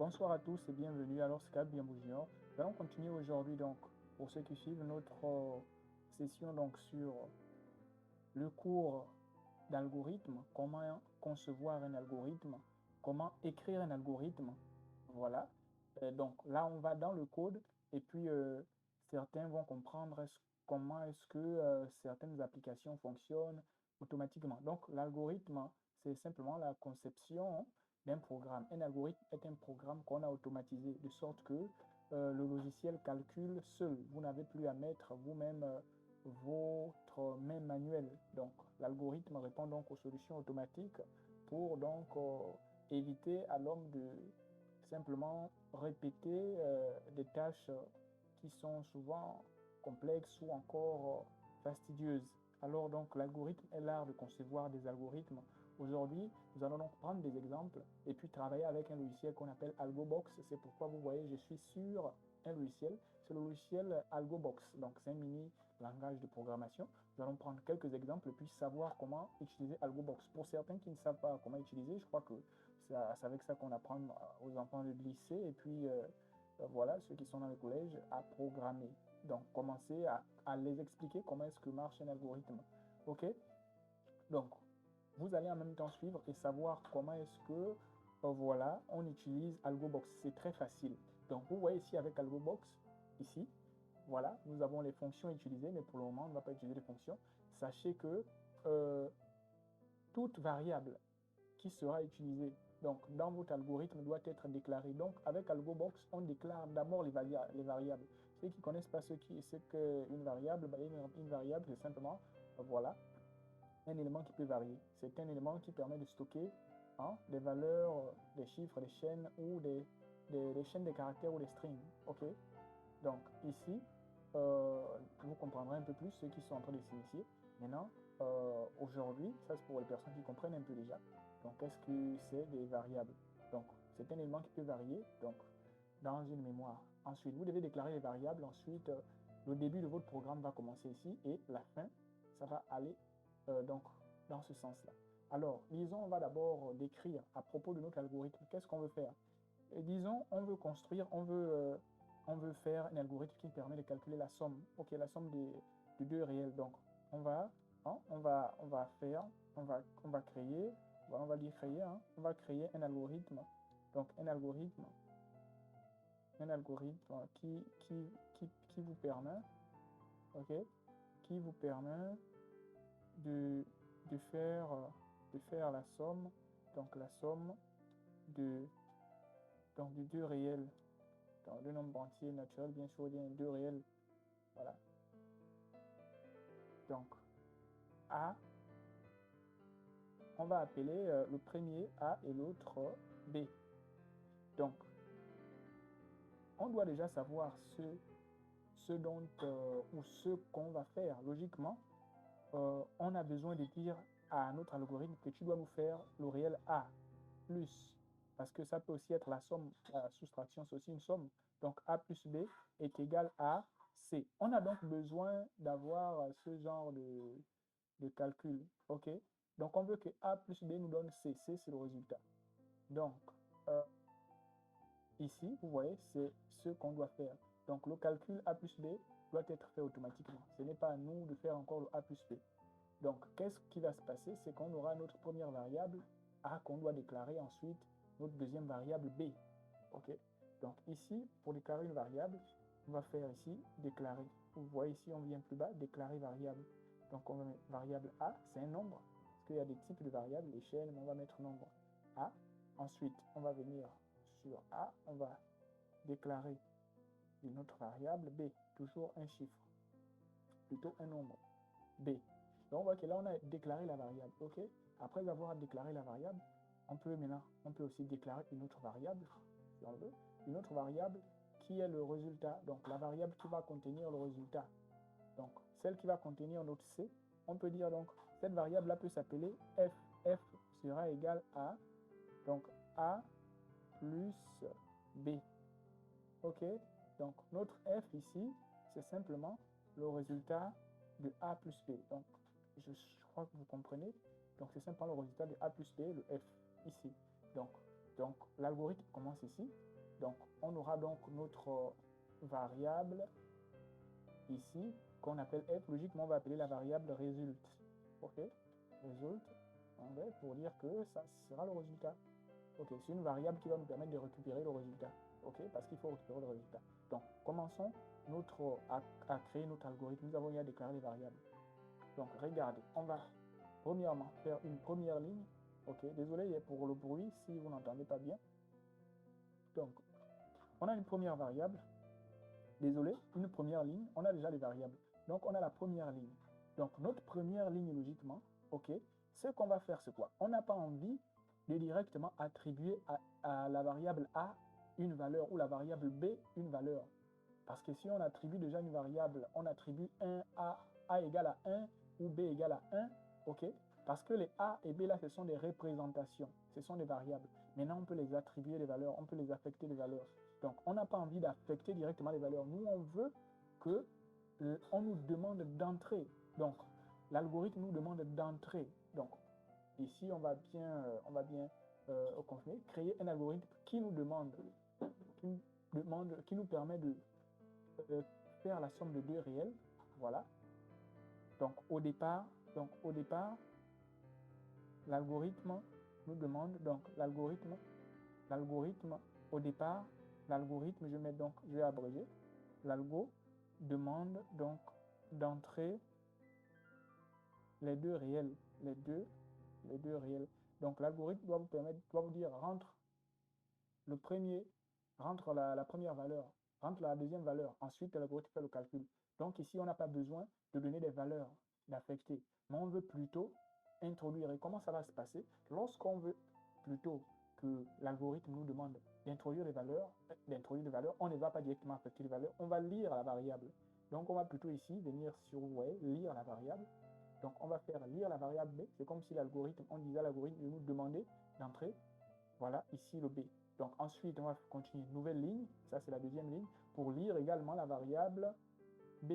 Bonsoir à tous et bienvenue. Alors, c'est Gab Junior. Nous allons continuer aujourd'hui, donc, pour ceux qui suivent notre session donc, sur le cours d'algorithme, comment concevoir un algorithme, comment écrire un algorithme. Voilà. Donc, là, on va dans le code et puis certains vont comprendre comment est-ce que certaines applications fonctionnent automatiquement. Donc, l'algorithme, c'est simplement la conception d'un programme. Un algorithme est un programme qu'on a automatisé de sorte que le logiciel calcule seul. Vous n'avez plus à mettre vous-même votre main manuelle. Donc, l'algorithme répond donc aux solutions automatiques pour donc éviter à l'homme de simplement répéter des tâches qui sont souvent complexes ou encore fastidieuses. Alors donc l'algorithme est l'art de concevoir des algorithmes. Aujourd'hui, nous allons donc prendre des exemples et puis travailler avec un logiciel qu'on appelle AlgoBox. C'est pourquoi vous voyez, je suis sur un logiciel. C'est le logiciel AlgoBox. Donc c'est un mini langage de programmation. Nous allons prendre quelques exemples et puis savoir comment utiliser AlgoBox. Pour certains qui ne savent pas comment utiliser, je crois que c'est avec ça qu'on apprend aux enfants du lycée et puis voilà, ceux qui sont dans le collège, à programmer. Donc, commencer à les expliquer comment est-ce que marche un algorithme. OK? Donc, vous allez en même temps suivre et savoir comment est-ce que, voilà, on utilise AlgoBox. C'est très facile. Donc, vous voyez ici avec AlgoBox, ici, voilà, nous avons les fonctions utilisées, mais pour le moment, on ne va pas utiliser les fonctions. Sachez que toute variable qui sera utilisée donc, dans votre algorithme doit être déclarée. Donc, avec AlgoBox, on déclare d'abord les variables. Ceux qui ne connaissent pas ce qu'est une variable, une variable, c'est simplement, voilà, un élément qui peut varier. C'est un élément qui permet de stocker des valeurs, des chiffres, des chaînes ou des chaînes de caractères ou des strings. OK? Donc, ici, vous comprendrez un peu plus ceux qui sont en train de s'initier. Maintenant, aujourd'hui, ça c'est pour les personnes qui comprennent un peu déjà. Donc, qu'est-ce que c'est des variables? Donc, c'est un élément qui peut varier donc, dans une mémoire. Ensuite, vous devez déclarer les variables. Ensuite, le début de votre programme va commencer ici et la fin, ça va aller donc dans ce sens-là. Alors, disons, on va d'abord décrire à propos de notre algorithme. Qu'est-ce qu'on veut faire? Et disons, on veut construire, on veut faire un algorithme qui permet de calculer la somme. OK, la somme des deux réels. Donc, on va, on va faire, on va créer, on va dire créer, on va créer un algorithme. Donc, un algorithme qui vous permet, OK, qui vous permet de, de faire la somme, donc la somme de, donc de deux réels. Dans le nombre entier naturel, bien sûr, il y a deux réels. Voilà. Donc, A, on va appeler le premier A et l'autre B. Donc, on doit déjà savoir ce dont ou ce qu'on va faire. Logiquement, on a besoin de dire à notre algorithme que tu dois nous faire le réel A plus, parce que ça peut aussi être la somme, la soustraction, c'est aussi une somme. Donc, A plus B est égal à C. On a donc besoin d'avoir ce genre de calcul. OK? Donc, on veut que A plus B nous donne C. C, c'est le résultat. Donc, euh, ici, vous voyez, c'est ce qu'on doit faire. Donc, le calcul A plus B doit être fait automatiquement. Ce n'est pas à nous de faire encore le A plus B. Donc, qu'est-ce qui va se passer? C'est qu'on aura notre première variable A qu'on doit déclarer, ensuite notre deuxième variable B. OK? Donc, ici, pour déclarer une variable, on va faire ici déclarer. Vous voyez ici, on vient plus bas, déclarer variable. Donc, on va mettre variable A, c'est un nombre, parce qu'il y a des types de variables, les chaînes, mais on va mettre nombre A. Ensuite, on va venir sur A, on va déclarer une autre variable B, toujours un chiffre, plutôt un nombre B. Donc on voit que là on a déclaré la variable. OK? Après avoir déclaré la variable, on peut aussi déclarer une autre variable, si on veut, une autre variable qui est le résultat. Donc la variable qui va contenir le résultat. Donc celle qui va contenir notre C, on peut dire donc cette variable là peut s'appeler F. F sera égal à donc A plus B. OK? Donc notre F ici, c'est simplement le résultat de A plus B. Donc je crois que vous comprenez. Donc c'est simplement le résultat de A plus B, le F, ici. Donc l'algorithme commence ici. Donc, on aura donc notre variable ici qu'on appelle f. Logiquement, on va appeler la variable résulte. OK? Résulte, pour dire que ça sera le résultat. OK, c'est une variable qui va nous permettre de récupérer le résultat. OK, parce qu'il faut récupérer le résultat. Donc, commençons à créer notre algorithme. Nous avons eu à déclarer les variables. Donc, regardez, on va premièrement faire une première ligne. OK, désolé pour le bruit si vous n'entendez pas bien. Donc, on a une première variable. Désolé, une première ligne. On a déjà les variables. Donc, on a la première ligne. Donc, notre première ligne, logiquement, OK, ce qu'on va faire, c'est quoi? On n'a pas envie de directement attribuer à la variable A une valeur ou la variable B une valeur. Parce que si on attribue déjà une variable, on attribue 1 A égale à 1 ou B égale à 1, OK? Parce que les A et B là, ce sont des représentations, ce sont des variables. Maintenant, on peut les attribuer des valeurs, on peut les affecter des valeurs. Donc, on n'a pas envie d'affecter directement les valeurs. Nous, on veut que on nous demande d'entrer. Donc, l'algorithme nous demande d'entrer. Donc, ici, on va bien confirmer, créer un algorithme qui nous permet de faire la somme de deux réels. Voilà. Donc, au départ, l'algorithme nous demande, donc, l'algorithme, au départ, l'algorithme, je vais abréger, l'algo demande donc d'entrer les deux réels, les deux réels. Donc, l'algorithme doit vous dire, rentre le premier, rentre la première valeur, rentre la deuxième valeur, ensuite l'algorithme fait le calcul. Donc ici, on n'a pas besoin de donner des valeurs, d'affecter, mais on veut plutôt introduire. Et comment ça va se passer? Lorsqu'on veut plutôt que l'algorithme nous demande d'introduire des valeurs, on ne va pas directement affecter les valeurs, on va lire la variable. Donc on va plutôt ici venir sur, lire la variable. Donc on va faire lire la variable B, c'est comme si l'algorithme, on disait à l'algorithme de nous demander d'entrer, voilà, ici le B. Donc ensuite, on va continuer une nouvelle ligne, ça c'est la deuxième ligne, pour lire également la variable B.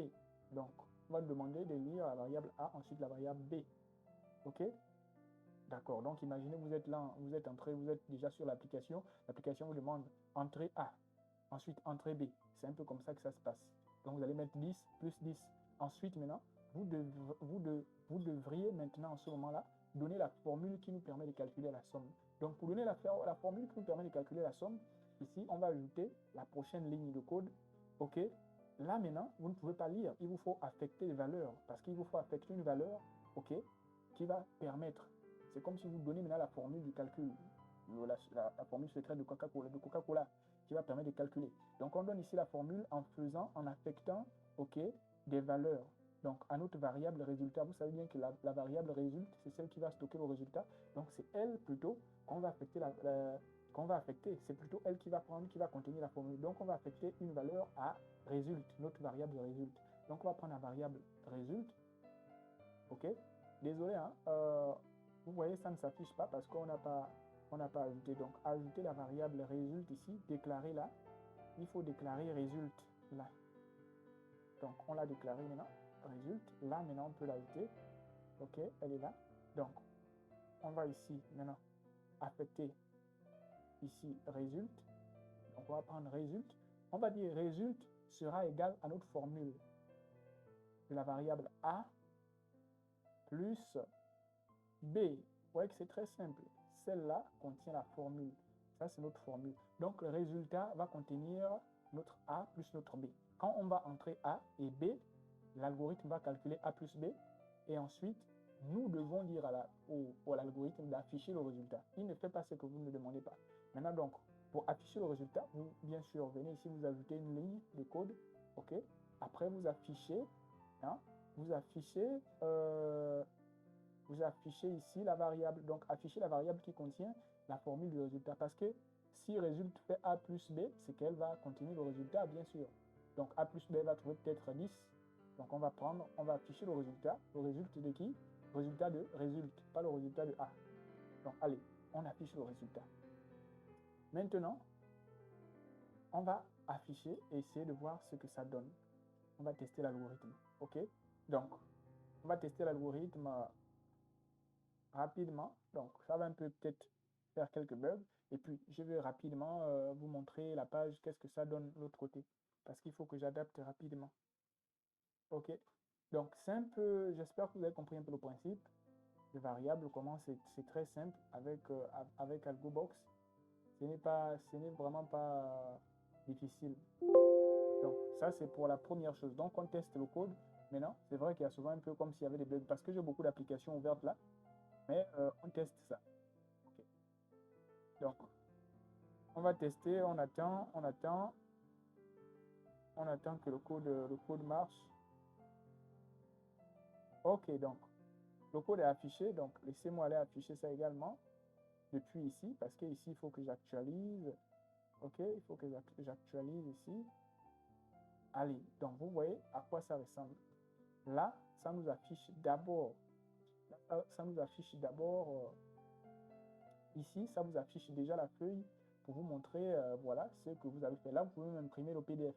Donc, on va demander de lire la variable A, ensuite la variable B. OK? D'accord. Donc, imaginez, vous êtes là, vous êtes déjà sur l'application. L'application vous demande entrée A, ensuite entrée B. C'est un peu comme ça que ça se passe. Donc, vous allez mettre 10 plus 10. Ensuite, maintenant, vous devriez maintenant, en ce moment-là, donner la formule qui nous permet de calculer la somme. Donc, pour donner la formule qui nous permet de calculer la somme, ici, on va ajouter la prochaine ligne de code. OK? Là, maintenant, vous ne pouvez pas lire. Il vous faut affecter les valeurs. Parce qu'il vous faut affecter une valeur, OK, qui va permettre. C'est comme si vous donnez maintenant la formule du calcul. La formule secrète de Coca-Cola, qui va permettre de calculer. Donc, on donne ici la formule en affectant, OK, des valeurs. Donc, à notre variable résultat, vous savez bien que la variable résulte, c'est celle qui va stocker le résultat. Donc, c'est elle plutôt qu'on va affecter. C'est plutôt elle qui va contenir la formule. Donc, on va affecter une valeur à résulte, notre variable résulte. Donc, on va prendre la variable résulte. OK? Désolé, hein? Vous voyez, ça ne s'affiche pas parce qu'on n'a pas ajouté. Donc, ajouter la variable résulte ici, déclarer là. Il faut déclarer résulte là. Donc, on l'a déclaré maintenant. Résulte. Là, maintenant, on peut l'ajouter. OK, elle est là. Donc, on va ici, maintenant, affecter ici résulte. Donc, on va prendre résulte. On va dire résulte sera égal à notre formule de la variable A plus B. Vous voyez que c'est très simple. Celle-là contient la formule. Ça, c'est notre formule. Donc, le résultat va contenir notre A plus notre B. Quand on va entrer A et B, l'algorithme va calculer A plus B. Et ensuite, nous devons dire à l'algorithme d'afficher le résultat. Il ne fait pas ce que vous ne demandez pas. Maintenant, donc, pour afficher le résultat, vous, bien sûr, venez ici, vous ajoutez une ligne de code. OK? Après, vous affichez, hein, vous affichez ici la variable. Donc, affichez la variable qui contient la formule du résultat. Parce que si résulte fait A plus B, c'est qu'elle va contenir le résultat, bien sûr. Donc, A plus B va trouver peut-être 10. Donc, on va afficher le résultat. Le résultat de qui? Le résultat de résulte, pas le résultat de A. Donc, allez, on affiche le résultat. Maintenant, on va afficher et essayer de voir ce que ça donne. On va tester l'algorithme. OK? Donc, on va tester l'algorithme rapidement. Donc, ça va un peu peut-être faire quelques bugs. Et puis, je vais rapidement vous montrer la page, qu'est-ce que ça donne de l'autre côté. Parce qu'il faut que j'adapte rapidement. OK? Donc, c'est un peu, j'espère que vous avez compris un peu le principe. Les variables, comment c'est très simple avec AlgoBox. Ce n'est vraiment pas difficile. Donc, ça, c'est pour la première chose. Donc, on teste le code. Maintenant, c'est vrai qu'il y a souvent un peu comme s'il y avait des bugs parce que j'ai beaucoup d'applications ouvertes là. Mais on teste ça. OK. Donc, on va tester, on attend que le code marche. OK, donc, le code est affiché. Donc, laissez-moi aller afficher ça également depuis ici parce que ici, il faut que j'actualise. OK, il faut que j'actualise ici. Allez, donc vous voyez à quoi ça ressemble. Là, ça nous affiche d'abord, ici, ça vous affiche déjà la feuille pour vous montrer, voilà, ce que vous avez fait. Là, vous pouvez même imprimer le PDF,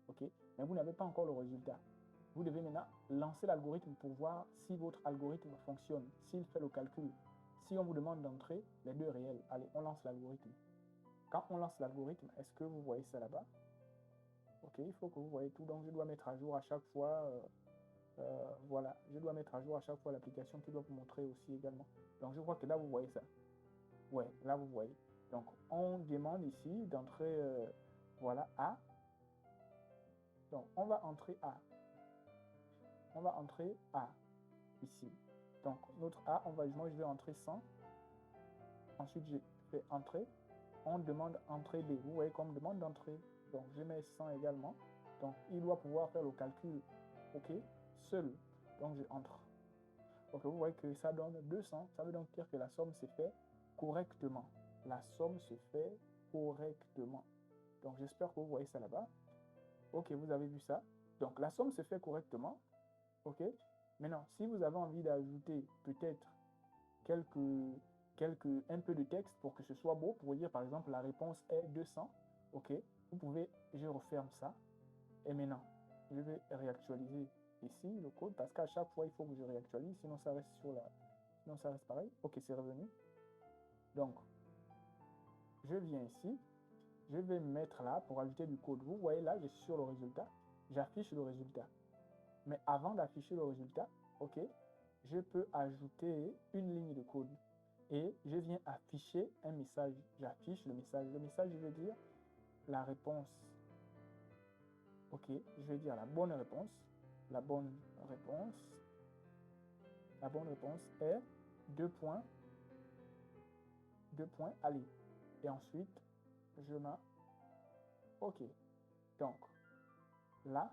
ok? Mais vous n'avez pas encore le résultat. Vous devez maintenant lancer l'algorithme pour voir si votre algorithme fonctionne, s'il fait le calcul. Si on vous demande d'entrer les deux réels, allez, on lance l'algorithme. Quand on lance l'algorithme, est-ce que vous voyez ça là-bas? Ok, il faut que vous voyez tout. Donc, je dois mettre à jour à chaque fois. Voilà, je dois mettre à jour à chaque fois l'application qui doit vous montrer aussi également. Donc, je crois que là, vous voyez ça. Ouais, là, vous voyez. Donc, on demande ici d'entrer, voilà, A. Donc, on va entrer A. On va entrer A ici. Donc, notre A, moi, je vais entrer 100. Ensuite, je fais entrer. On demande entrée B. Vous voyez comme demande d'entrée. Donc, je mets 100 également. Donc, il doit pouvoir faire le calcul, OK, seul. Donc, je entre. Donc, vous voyez que ça donne 200. Ça veut donc dire que la somme s'est faite correctement. La somme se fait correctement. Donc, j'espère que vous voyez ça là-bas. OK, vous avez vu ça. Donc, la somme se fait correctement. OK. Maintenant, si vous avez envie d'ajouter peut-être un peu de texte pour que ce soit beau, pour dire par exemple la réponse est 200, OK, vous pouvez, je referme ça. Et maintenant, je vais réactualiser ici le code parce qu'à chaque fois, il faut que je réactualise, sinon ça reste sinon ça reste pareil. OK, c'est revenu. Donc, je viens ici, je vais mettre là pour ajouter du code. Vous voyez là, je suis sur le résultat, j'affiche le résultat. Mais avant d'afficher le résultat, OK, je peux ajouter une ligne de code. Et je viens afficher un message. J'affiche le message. Le message, je vais dire la réponse. OK, je vais dire la bonne réponse. La bonne réponse. La bonne réponse est 2 points. 2 points, allez. Et ensuite, je mets OK. Donc, là,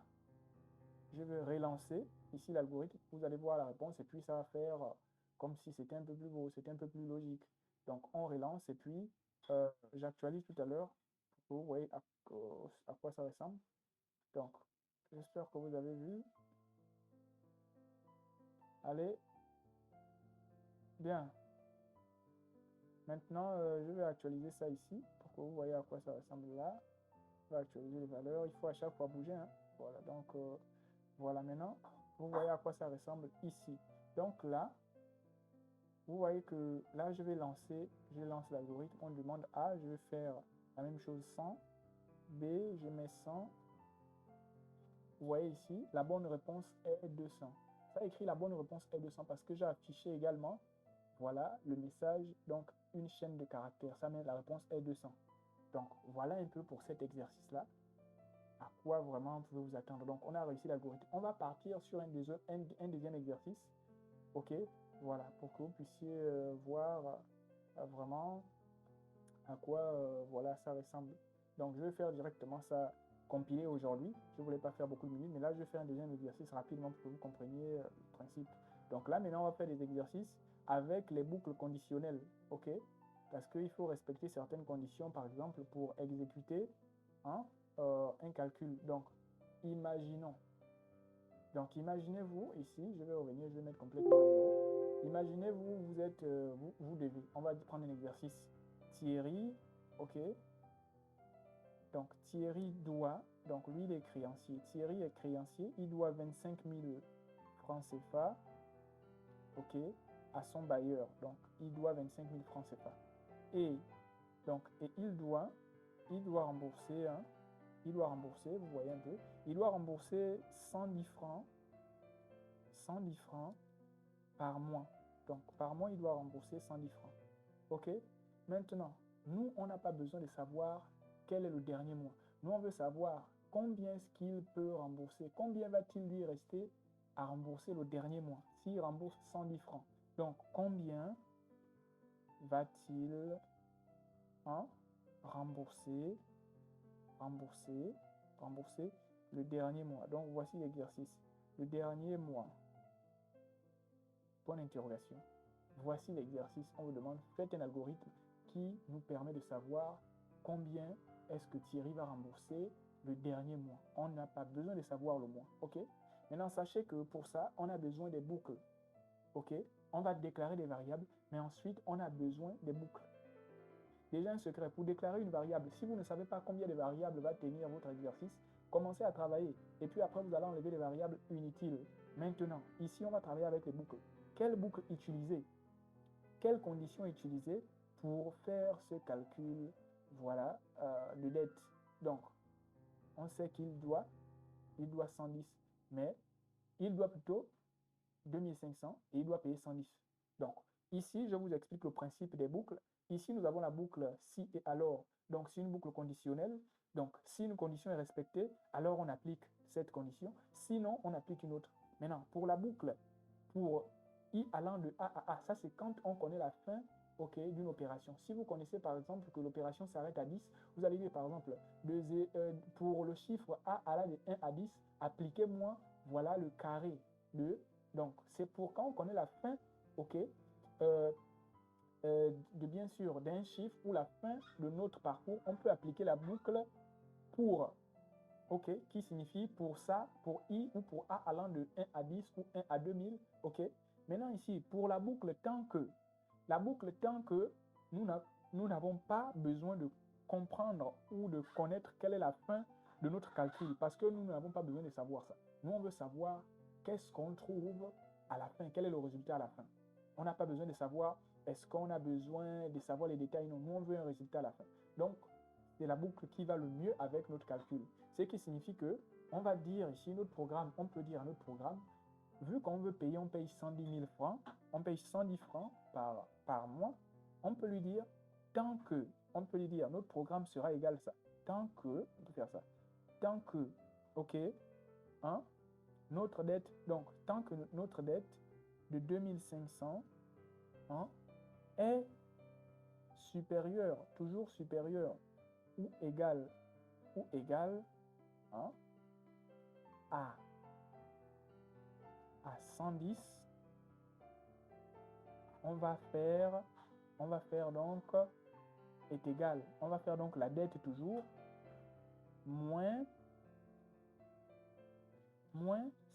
je vais relancer ici l'algorithme. Vous allez voir la réponse et puis ça va faire comme si c'était un peu plus beau, c'était un peu plus logique. Donc, on relance et puis j'actualise tout à l'heure pour que vous voyez à quoi ça ressemble. Donc, j'espère que vous avez vu. Allez, bien. Maintenant, je vais actualiser ça ici pour que vous voyez à quoi ça ressemble là. Je vais actualiser les valeurs. Il faut à chaque fois bouger, hein. Voilà, donc voilà maintenant. Vous voyez à quoi ça ressemble ici. Donc là, vous voyez que là, je lance l'algorithme. On demande A, je vais faire la même chose 100. B, je mets 100. Vous voyez ici, la bonne réponse est 200. Ça écrit la bonne réponse est 200 parce que j'ai affiché également, voilà, le message, donc une chaîne de caractères. Ça met la réponse est 200. Donc, voilà un peu pour cet exercice-là. À quoi vraiment vous pouvez vous attendre. Donc, on a réussi l'algorithme. On va partir sur un deuxième exercice. OK, voilà, pour que vous puissiez voir vraiment à quoi voilà, ça ressemble. Donc, je vais faire directement ça compiler aujourd'hui. Je ne voulais pas faire beaucoup de minutes, mais là, je vais faire un deuxième exercice rapidement pour que vous compreniez le principe. Donc là, maintenant, on va faire des exercices avec les boucles conditionnelles. OK? Parce qu'il faut respecter certaines conditions, par exemple, pour exécuter hein, un calcul. Donc, imaginons. Donc, imaginez-vous ici, je vais revenir, je vais mettre complètement à zéro. Imaginez-vous, vous êtes, vous devez, on va prendre un exercice. Thierry, OK. Donc, Thierry doit, donc lui, il est créancier. Thierry est créancier, il doit 25 000 francs CFA, OK, à son bailleur. Donc, il doit 25 000 francs CFA. Et Donc, et il doit rembourser, hein, il doit rembourser, vous voyez un peu, il doit rembourser 110 francs par mois. Donc, par mois, il doit rembourser 110 francs. OK? Maintenant, nous, on n'a pas besoin de savoir quel est le dernier mois. Nous, on veut savoir combien est-ce qu'il peut rembourser. Combien va-t-il lui rester à rembourser le dernier mois s'il rembourse 110 francs? Donc, combien va-t-il rembourser le dernier mois? Donc, voici l'exercice. Le dernier mois, point d'interrogation. Voici l'exercice. On vous demande, faites un algorithme qui nous permet de savoir combien est-ce que Thierry va rembourser le dernier mois. On n'a pas besoin de savoir le mois. OK? Maintenant, sachez que pour ça, on a besoin des boucles. OK? On va déclarer des variables, mais ensuite, on a besoin des boucles. Déjà, un secret, pour déclarer une variable, si vous ne savez pas combien de variables va tenir votre exercice, commencez à travailler. Et puis après, vous allez enlever les variables inutiles. Maintenant, ici, on va travailler avec les boucles. Quelle boucle utiliser? Quelles conditions utiliser pour faire ce calcul, voilà, de dette? Donc, on sait qu'il doit 110, mais il doit plutôt 2500 et il doit payer 110. Donc, ici, je vous explique le principe des boucles. Ici, nous avons la boucle si et alors. Donc, c'est une boucle conditionnelle. Donc, si une condition est respectée, alors on applique cette condition. Sinon, on applique une autre. Maintenant, pour la boucle, pour i allant de a à a, ça c'est quand on connaît la fin, OK, d'une opération. Si vous connaissez par exemple que l'opération s'arrête à 10, vous allez dire par exemple, pour le chiffre a allant de 1 à 10, appliquez-moi, voilà le carré de... Donc, c'est pour quand on connaît la fin, OK, de bien sûr d'un chiffre ou la fin de notre parcours, on peut appliquer la boucle pour, OK, qui signifie pour ça, pour i ou pour a allant de 1 à 10 ou 1 à 2000, OK. Maintenant ici, pour la boucle tant que nous n'avons pas besoin de comprendre ou de connaître quelle est la fin de notre calcul, parce que nous n'avons pas besoin de savoir ça. Nous, on veut savoir qu'est-ce qu'on trouve à la fin, quel est le résultat à la fin. On n'a pas besoin de savoir, est-ce qu'on a besoin de savoir les détails? Non, nous, on veut un résultat à la fin. Donc, c'est la boucle qui va le mieux avec notre calcul. Ce qui signifie que, on va dire ici, notre programme, on peut dire à notre programme, vu qu'on veut payer, on paye 110 000 francs, on paye 110 francs par mois, on peut lui dire, tant que, on peut lui dire, notre programme sera égal à ça. Tant que, on peut faire ça, tant que, OK, hein, notre dette, donc, tant que notre dette de 2500 hein, est supérieure, toujours supérieure, ou égal hein, à 110, on va faire donc est égal. On va faire donc la dette toujours moins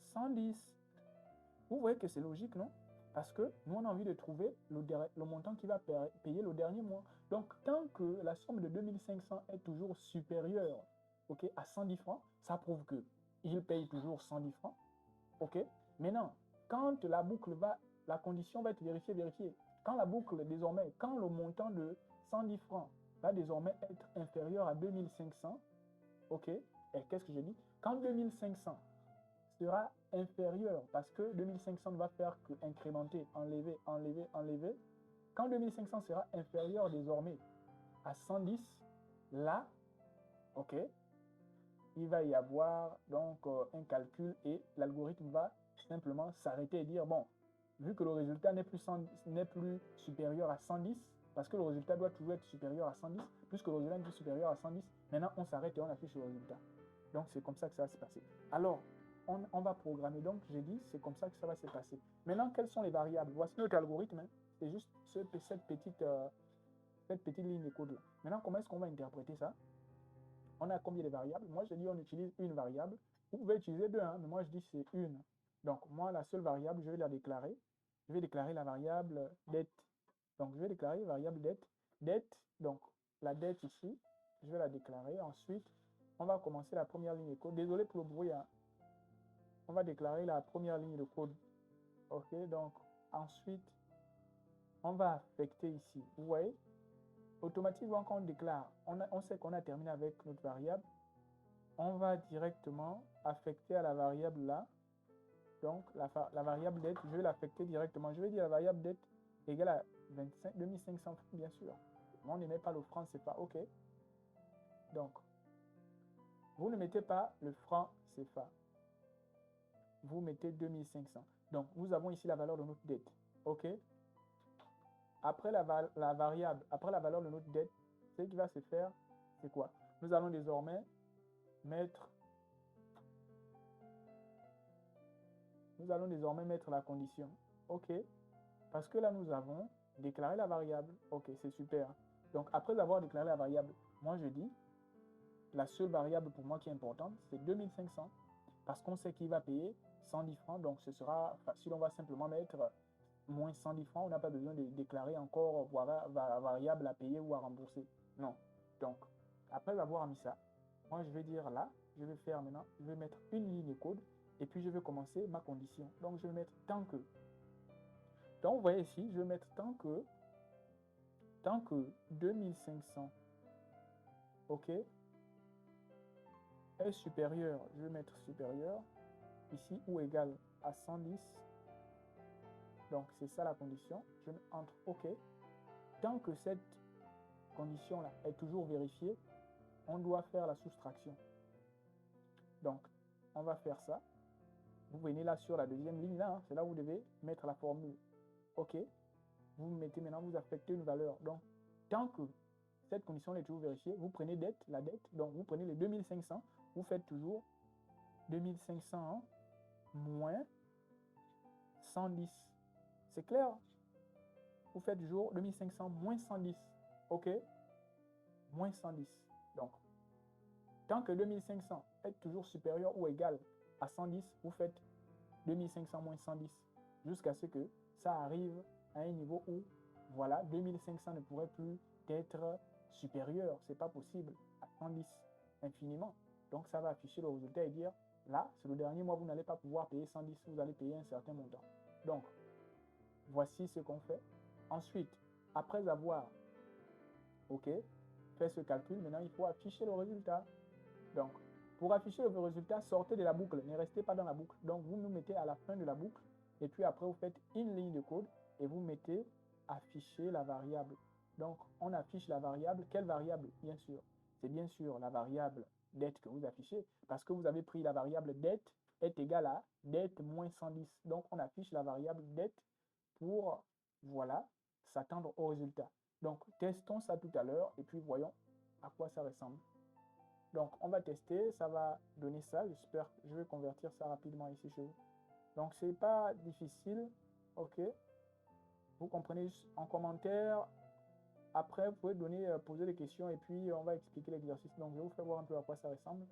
110. Vous voyez que c'est logique, non? Parce que nous, on a envie de trouver le montant qui va payer le dernier mois. Donc, tant que la somme de 2500 est toujours supérieure, OK, à 110 francs, ça prouve qu'il paye toujours 110 francs. OK? Maintenant, quand la boucle la condition va être vérifiée. Quand la boucle, désormais, quand le montant de 110 francs va désormais être inférieur à 2500, OK? Et qu'est-ce que je dis? Quand 2500 sera inférieur, parce que 2500 ne va faire que incrémenter, enlever. Quand 2500 sera inférieur désormais à 110, là, OK, il va y avoir donc un calcul et l'algorithme va simplement s'arrêter et dire, bon, vu que le résultat n'est plus supérieur à 110, parce que le résultat doit toujours être supérieur à 110, puisque le résultat est supérieur à 110, maintenant on s'arrête et on affiche le résultat. Donc c'est comme ça que ça va se passer. Alors, on va programmer, donc j'ai dit, c'est comme ça que ça va se passer. Maintenant, quelles sont les variables? Voici notre algorithme, hein. C'est juste cette petite ligne de code-là. Maintenant, comment est-ce qu'on va interpréter ça? On a combien de variables? Moi, je dis on utilise une variable. Vous pouvez utiliser deux, hein, mais moi, je dis c'est une. Donc, moi, la seule variable, je vais la déclarer. Je vais déclarer la variable dette. Donc, je vais déclarer la variable dette. Dette, donc, la dette ici, je vais la déclarer. Ensuite, on va commencer la première ligne de code. Désolé pour le bruit, hein. On va déclarer la première ligne de code. OK, donc, ensuite, on va affecter ici. Vous voyez? automatiquement, quand on déclare, on sait qu'on a terminé avec notre variable, on va directement affecter à la variable là. Donc, la variable dette, je vais l'affecter directement. Je vais dire la variable dette égale à 2500 francs, bien sûr. On ne met pas le franc CFA, OK. Donc, vous ne mettez pas le franc CFA. Vous mettez 2500. Donc, nous avons ici la valeur de notre dette. OK. Après la variable, après la valeur de notre dette, ce qui va se faire, c'est quoi? Nous allons désormais mettre la condition. OK. Parce que là, nous avons déclaré la variable. OK, c'est super. Donc, après avoir déclaré la variable, moi, je dis, la seule variable pour moi qui est importante, c'est 2500. Parce qu'on sait qu'il va payer 110 francs. Donc, ce sera facile. On va simplement mettre moins 110 francs. On n'a pas besoin de déclarer encore voilà, variable à payer ou à rembourser. Non. Donc, après avoir mis ça, moi, je vais dire là, je vais faire maintenant, je vais mettre une ligne de code et puis je vais commencer ma condition. Donc, je vais mettre tant que. Donc, vous voyez ici, je vais mettre tant que 2500, OK, est supérieur. Je vais mettre supérieur ici ou égal à 110. Donc, c'est ça la condition. Je mets entre OK. Tant que cette condition-là est toujours vérifiée, on doit faire la soustraction. Donc, on va faire ça. Vous venez là sur la deuxième ligne, là, c'est là où vous devez mettre la formule. OK. Vous mettez maintenant, vous affectez une valeur. Donc, tant que cette condition est toujours vérifiée, vous prenez la dette, donc vous prenez les 2500, vous faites toujours 2500 moins 110. C'est clair? Vous faites toujours 2500 moins 110. OK? Moins 110. Donc, tant que 2500 est toujours supérieur ou égal à 110, vous faites 2500 moins 110 jusqu'à ce que ça arrive à un niveau où, voilà, 2500 ne pourrait plus être supérieur. Ce n'est pas possible à 110 infiniment. Donc, ça va afficher le résultat et dire, là, c'est le dernier mois, vous n'allez pas pouvoir payer 110, vous allez payer un certain montant. Donc, voici ce qu'on fait. Ensuite, après avoir OK, fait ce calcul, maintenant, il faut afficher le résultat. Donc, pour afficher le résultat, sortez de la boucle, ne restez pas dans la boucle. Donc, vous nous mettez à la fin de la boucle et puis après, vous faites une ligne de code et vous mettez afficher la variable. Donc, on affiche la variable. Quelle variable? Bien sûr, c'est bien sûr la variable dette que vous affichez parce que vous avez pris la variable dette est égale à dette moins 110. Donc, on affiche la variable dette pour, voilà, s'attendre au résultat. Donc, testons ça tout à l'heure et puis voyons à quoi ça ressemble. Donc, on va tester, ça va donner ça. J'espère que je vais convertir ça rapidement ici chez vous. Donc, c'est pas difficile. OK. Vous comprenez juste en commentaire. Après, vous pouvez poser des questions et puis on va expliquer l'exercice. Donc, je vais vous faire voir un peu à quoi ça ressemble.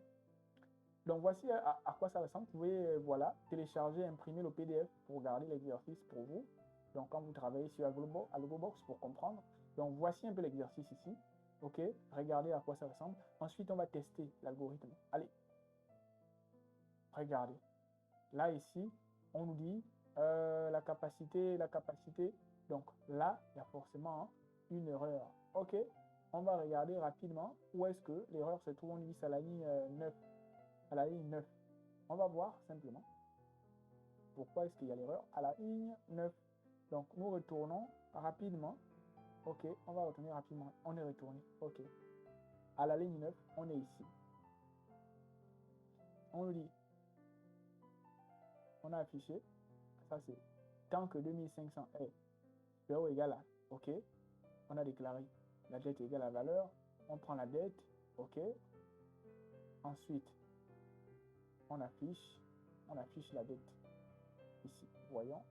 Donc, voici à quoi ça ressemble. Vous pouvez, voilà, télécharger, imprimer le PDF pour garder l'exercice pour vous. Donc, quand vous travaillez sur AlgoBox pour comprendre. Donc, voici un peu l'exercice ici. OK, regardez à quoi ça ressemble. Ensuite, on va tester l'algorithme. Allez, regardez. Là, ici, on nous dit la capacité. Donc, là, il y a forcément une erreur. OK, on va regarder rapidement où est-ce que l'erreur se trouve. On dit c'est à la ligne 9. À la ligne 9. On va voir simplement pourquoi est-ce qu'il y a l'erreur à la ligne 9. Donc, nous retournons rapidement. OK, on va retourner rapidement. On est retourné. OK. À la ligne 9, on est ici. On nous dit, on a affiché, ça c'est tant que 2500 est supérieur ou égal à, OK, on a déclaré la dette égale à la valeur, on prend la dette, OK, ensuite on affiche la dette ici, voyons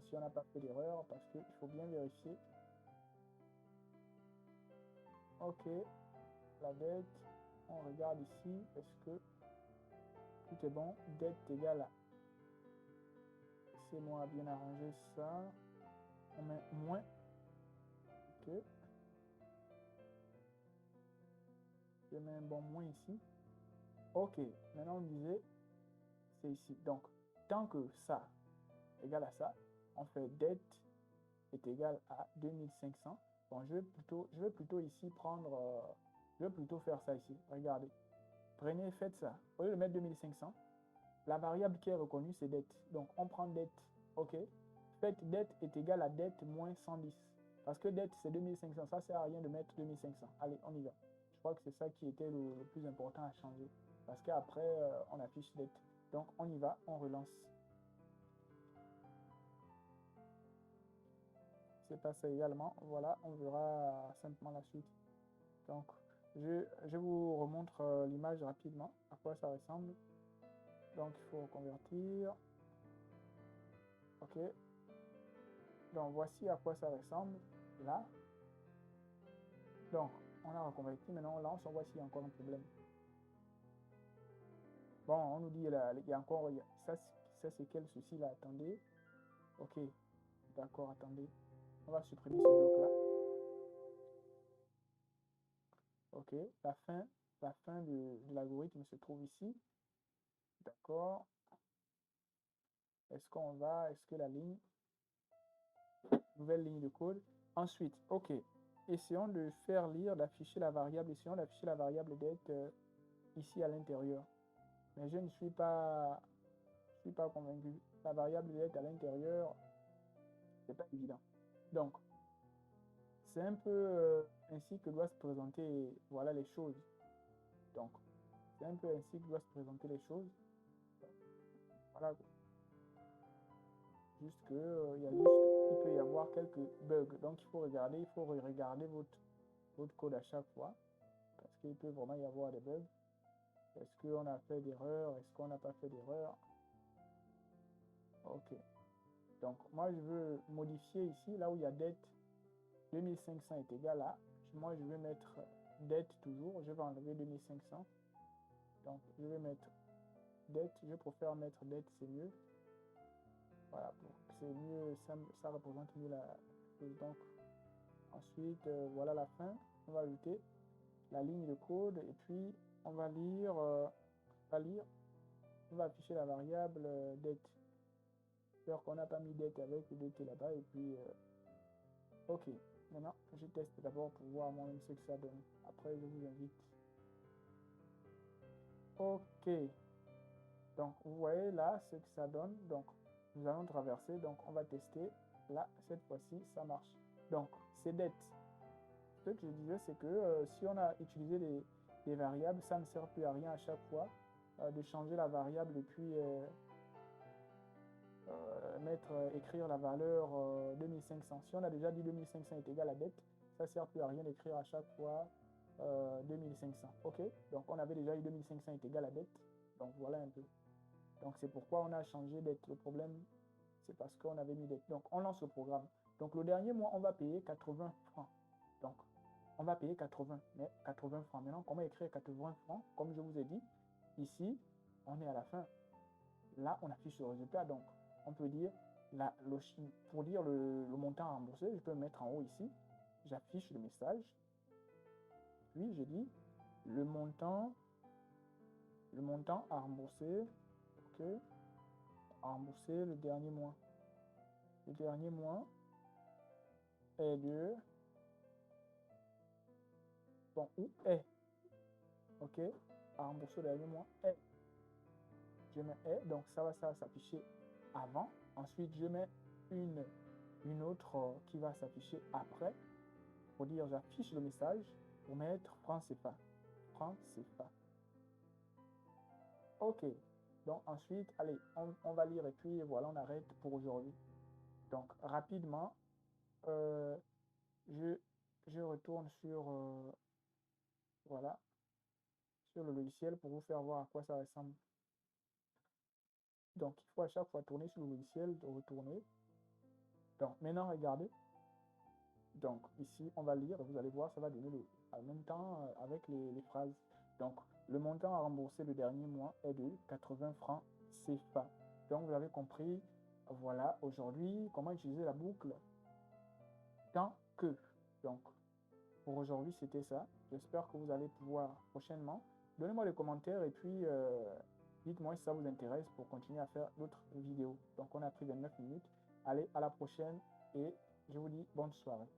si on n'a pas fait d'erreur parce qu'il faut bien vérifier. OK, la dette, on regarde ici, est-ce que tout est bon? Dette égale à, c'est moi bien arranger ça, on met moins, OK, je mets un bon moins ici, OK, maintenant on disait, c'est ici, donc tant que ça égale à ça, on fait dette est égal à 2500, Bon, je vais plutôt ici prendre, je vais plutôt faire ça ici. Regardez. Prenez, faites ça. Au lieu de mettre 2500, la variable qui est reconnue, c'est dette. Donc, on prend dette. OK. Faites dette est égal à dette moins 110. Parce que dette, c'est 2500. Ça ne sert à rien de mettre 2500. Allez, on y va. Je crois que c'est ça qui était le plus important à changer. Parce qu'après, on affiche dette. Donc, on y va, on relance. C'est passé également. Voilà, on verra simplement la suite. Donc, je vous remontre l'image rapidement, à quoi ça ressemble. Donc, il faut convertir. OK. Donc, voici à quoi ça ressemble là. Donc, on a reconverti. Maintenant, là, on s'en voit s'il y a encore un problème. Bon, on nous dit, là, il y a encore, ça c'est quel souci là? Attendez. OK. D'accord, attendez. On va supprimer ce bloc-là. OK. La fin de l'algorithme se trouve ici. D'accord. Est-ce que la ligne, nouvelle ligne de code. Ensuite, OK. Essayons de faire lire, d'afficher la variable. Essayons d'afficher la variable dette ici à l'intérieur. Mais je ne suis pas convaincu. La variable dette à l'intérieur, c'est pas évident. Donc, c'est un peu ainsi que doivent se présenter, voilà les choses. Donc, c'est un peu ainsi que doivent se présenter les choses. Voilà. Juste que, il peut y avoir quelques bugs. Donc, il faut regarder votre code à chaque fois. Parce qu'il peut vraiment y avoir des bugs. Est-ce qu'on a fait d'erreur? Est-ce qu'on n'a pas fait d'erreur? OK. Donc, moi, je veux modifier ici, là où il y a dette, 2500 est égal à, moi, je vais mettre dette toujours. Je vais enlever 2500. Donc, je vais mettre dette. Je préfère mettre dette, c'est mieux. Voilà, c'est mieux, ça représente mieux la chose. Donc, ensuite, voilà la fin. On va ajouter la ligne de code et puis on va lire, on va afficher la variable dette. Alors qu'on n'a pas mis dette avec dette là-bas et puis, OK. Maintenant, je teste d'abord pour voir moi-même ce que ça donne. Après, je vous invite. OK. Donc, vous voyez là ce que ça donne. Donc, nous allons traverser. Donc, on va tester. Là, cette fois-ci, ça marche. Donc, c'est dette. Ce que je disais, c'est que si on a utilisé des variables, ça ne sert plus à rien à chaque fois de changer la variable et puis écrire la valeur 2500. Si on a déjà dit 2500 est égal à dette, ça ne sert plus à rien d'écrire à chaque fois 2500. OK? Donc, on avait déjà eu 2500 est égal à dette. Donc, voilà un peu. Donc, c'est pourquoi on a changé dette. Le problème, c'est parce qu'on avait mis dette. Donc, on lance le programme. Donc, le dernier mois, on va payer 80 francs. Donc, on va payer 80 francs. Maintenant, comment écrire 80 francs? Comme je vous ai dit, ici, on est à la fin. Là, on affiche le résultat. Donc, on peut dire, pour dire le montant à rembourser, je peux mettre en haut ici. J'affiche le message. Puis, je dis le montant à rembourser. OK. À rembourser le dernier mois. Le dernier mois est de... Bon, où est? OK. À rembourser le dernier mois est. Je mets est, donc ça va s'afficher avant. Ensuite, je mets une autre qui va s'afficher après. Pour dire, j'affiche le message pour mettre franc CFA. Franc CFA. OK. Donc ensuite, allez, on va lire et puis voilà, on arrête pour aujourd'hui. Donc rapidement, je retourne sur, voilà, sur le logiciel pour vous faire voir à quoi ça ressemble. Donc il faut à chaque fois tourner sur le logiciel, de retourner. Donc maintenant, regardez. Donc ici, on va lire, vous allez voir, ça va donner en même temps avec les phrases. Donc le montant à rembourser le dernier mois est de 80 francs CFA. Donc vous avez compris, voilà, aujourd'hui, comment utiliser la boucle tant que. Donc pour aujourd'hui, c'était ça. J'espère que vous allez pouvoir prochainement. Donnez-moi des commentaires et puis dites-moi si ça vous intéresse pour continuer à faire d'autres vidéos. Donc on a pris 29 minutes. Allez, à la prochaine et je vous dis bonne soirée.